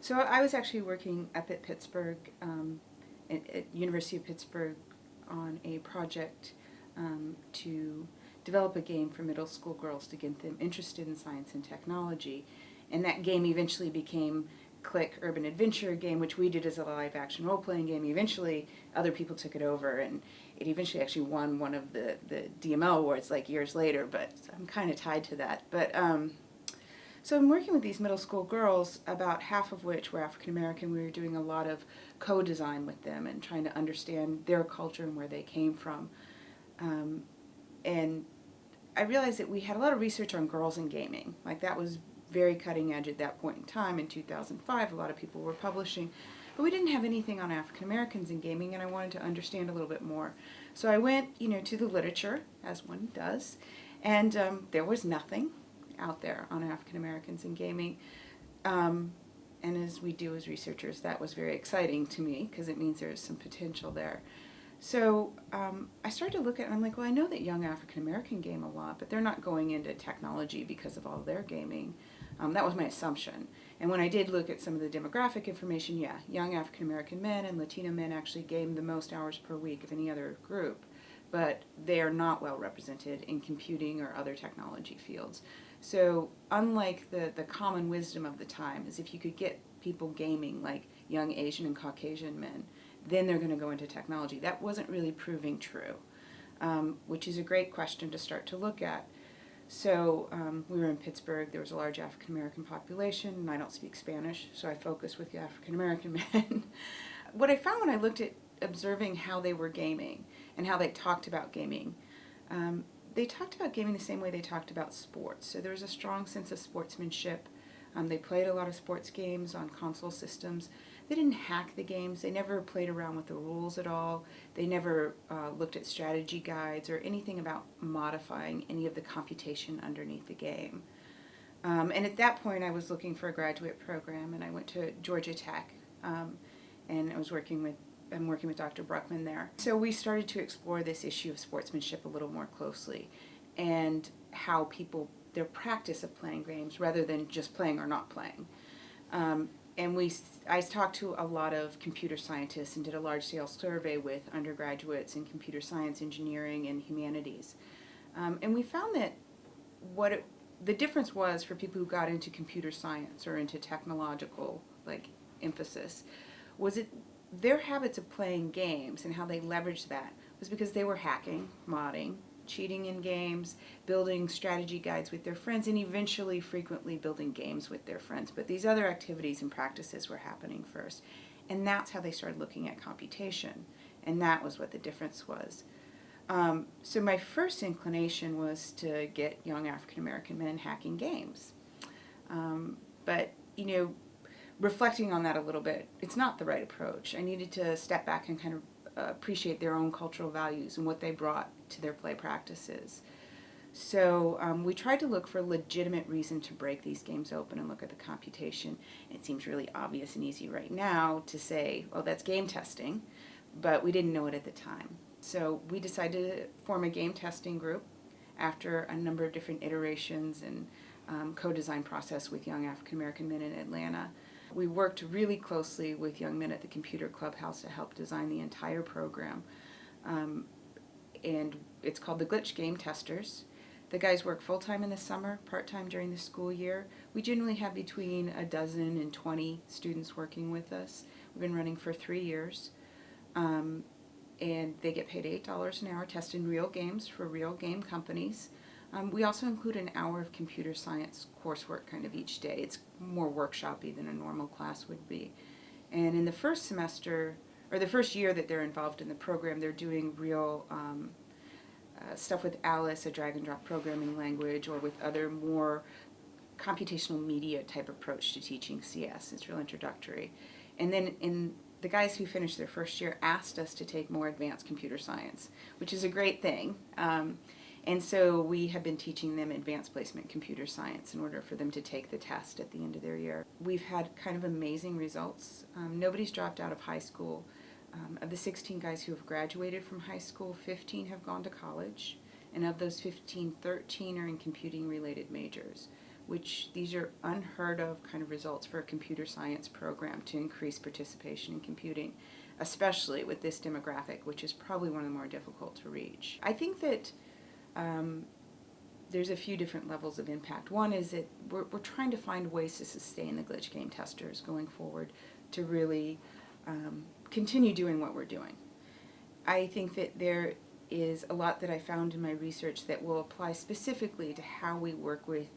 So I was actually working up at Pittsburgh, at University of Pittsburgh, on a project to develop a game for middle school girls to get them interested in science and technology. And that game eventually became Click Urban Adventure game, which we did as a live action role playing game. Eventually, other people took it over, and it eventually actually won one of the DML awards like years later. But I'm kind of tied to that. But so I'm working with these middle school girls, about half of which were African American. We were doing a lot of co-design with them and trying to understand their culture and where they came from. And I realized that we had a lot of research on girls in gaming. Like, that was very cutting edge at that point in time. In 2005, a lot of people were publishing, but we didn't have anything on African Americans in gaming, and I wanted to understand a little bit more. So I went, to the literature, as one does, and there was nothing out there on African Americans in gaming. And as we do as researchers, that was very exciting to me because it means there's some potential there. So I started to look at it, and I'm like, well, I know that young African American game a lot, but they're not going into technology because of all their gaming. That was my assumption. And when I did look at some of the demographic information, yeah, young African American men and Latino men actually game the most hours per week of any other group, but they are not well represented in computing or other technology fields. So unlike the common wisdom of the time is if you could get people gaming like young Asian and Caucasian men, then they're going to go into technology. That wasn't really proving true, which is a great question to start to look at. So we were in Pittsburgh. There was a large African American population, and I don't speak Spanish, so I focused with the African American men. What I found when I looked at observing how they were gaming and how they talked about gaming, they talked about gaming the same way they talked about sports. So there was a strong sense of sportsmanship. They played a lot of sports games on console systems. They didn't hack the games. They never played around with the rules at all. They never looked at strategy guides or anything about modifying any of the computation underneath the game. And at that point, I was looking for a graduate program, and I went to Georgia Tech, and I'm working with Dr. Bruckman there. So we started to explore this issue of sportsmanship a little more closely, and how people, their practice of playing games rather than just playing or not playing. I talked to a lot of computer scientists and did a large-scale survey with undergraduates in computer science, engineering, and humanities. And we found that the difference was for people who got into computer science or into technological emphasis was their habits of playing games and how they leveraged that was because they were hacking, modding, cheating in games, building strategy guides with their friends, and eventually frequently building games with their friends. But these other activities and practices were happening first. And that's how they started looking at computation. And that was what the difference was. So my first inclination was to get young African American men hacking games. But, reflecting on that a little bit, it's not the right approach. I needed to step back and kind of appreciate their own cultural values and what they brought to their play practices. So we tried to look for a legitimate reason to break these games open and look at the computation. It seems really obvious and easy right now to say, oh, that's game testing, but we didn't know it at the time. So we decided to form a game testing group after a number of different iterations and co-design process with young African American men in Atlanta. We worked really closely with young men at the Computer Clubhouse to help design the entire program. And it's called the Glitch Game Testers. The guys work full-time in the summer, part-time during the school year. We generally have between a dozen and 20 students working with us. We've been running for 3 years. And they get paid $8 an hour testing real games for real game companies. We also include an hour of computer science coursework kind of each day. It's more workshop-y than a normal class would be. And in the first semester, or the first year that they're involved in the program, they're doing real stuff with Alice, a drag-and-drop programming language, or with other more computational media type approach to teaching CS. It's real introductory. And then the guys who finished their first year asked us to take more advanced computer science, which is a great thing. And so we have been teaching them advanced placement computer science in order for them to take the test at the end of their year. We've had kind of amazing results. Nobody's dropped out of high school. Of the 16 guys who have graduated from high school, 15 have gone to college. And of those 15, 13 are in computing-related majors. which these are unheard of kind of results for a computer science program to increase participation in computing, especially with this demographic, which is probably one of the more difficult to reach. I think that there's a few different levels of impact. One is that we're trying to find ways to sustain the glitch game testers going forward to really continue doing what we're doing. I think that there is a lot that I found in my research that will apply specifically to how we work with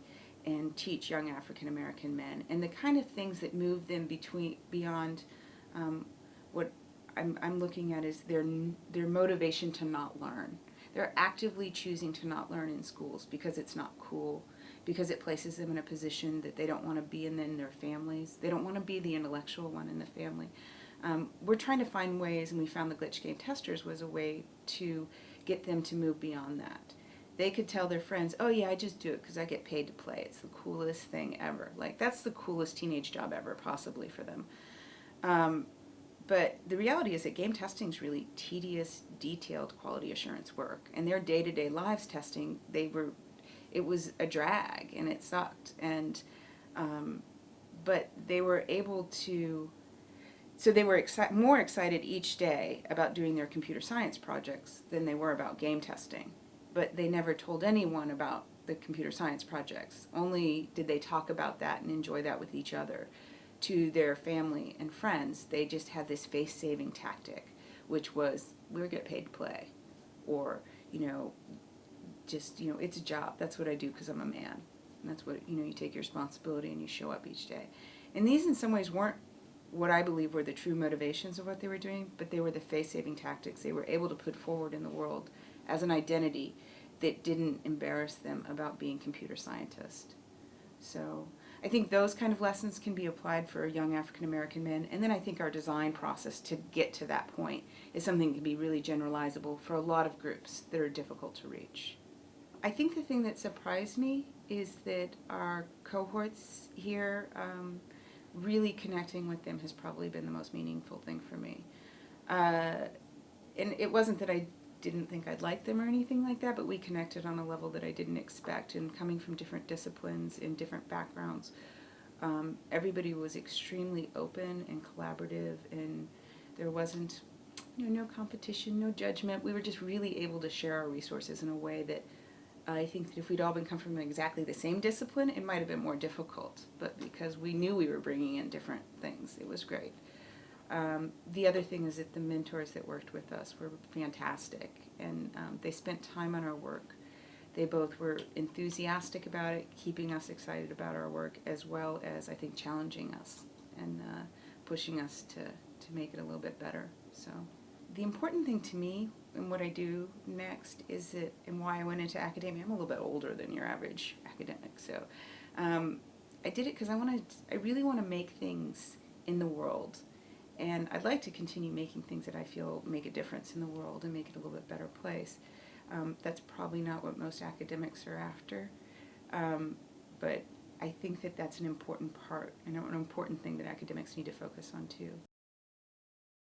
and teach young African American men, and the kind of things that move them beyond what I'm looking at is their motivation to not learn. They're actively choosing to not learn in schools because it's not cool, because it places them in a position that they don't want to be in their families. They don't want to be the intellectual one in the family. We're trying to find ways, and we found the glitch game testers was a way to get them to move beyond that. They could tell their friends, oh yeah, I just do it because I get paid to play. It's the coolest thing ever. Like, that's the coolest teenage job ever, possibly, for them. But the reality is that game testing is really tedious, detailed quality assurance work. And their day-to-day lives testing, it was a drag, and it sucked. And but they were able to, so they were more excited each day about doing their computer science projects than they were about game testing. But they never told anyone about the computer science projects. Only did they talk about that and enjoy that with each other. To their family and friends, they just had this face-saving tactic, which was, we get paid to play. Or, it's a job. That's what I do because I'm a man. And that's what, you take your responsibility and you show up each day. And these in some ways weren't what I believe were the true motivations of what they were doing, but they were the face-saving tactics they were able to put forward in the world as an identity that didn't embarrass them about being computer scientists. So I think those kind of lessons can be applied for young African American men, and then I think our design process to get to that point is something that can be really generalizable for a lot of groups that are difficult to reach. I think the thing that surprised me is that our cohorts here, really connecting with them has probably been the most meaningful thing for me. And it wasn't that I didn't think I'd like them or anything like that, but we connected on a level that I didn't expect, and coming from different disciplines and different backgrounds, everybody was extremely open and collaborative, and there wasn't no competition, no judgment. We were just really able to share our resources in a way that I think that if we'd all been come from exactly the same discipline, it might have been more difficult, but because we knew we were bringing in different things, it was great. The other thing is that the mentors that worked with us were fantastic, and they spent time on our work. They both were enthusiastic about it, keeping us excited about our work, as well as, I think, challenging us and pushing us to make it a little bit better. So the important thing to me and what I do next is that, and why I went into academia, I'm a little bit older than your average academic, so I did it because I really want to make things in the world. And I'd like to continue making things that I feel make a difference in the world and make it a little bit better place. That's probably not what most academics are after, but I think that that's an important part and an important thing that academics need to focus on too.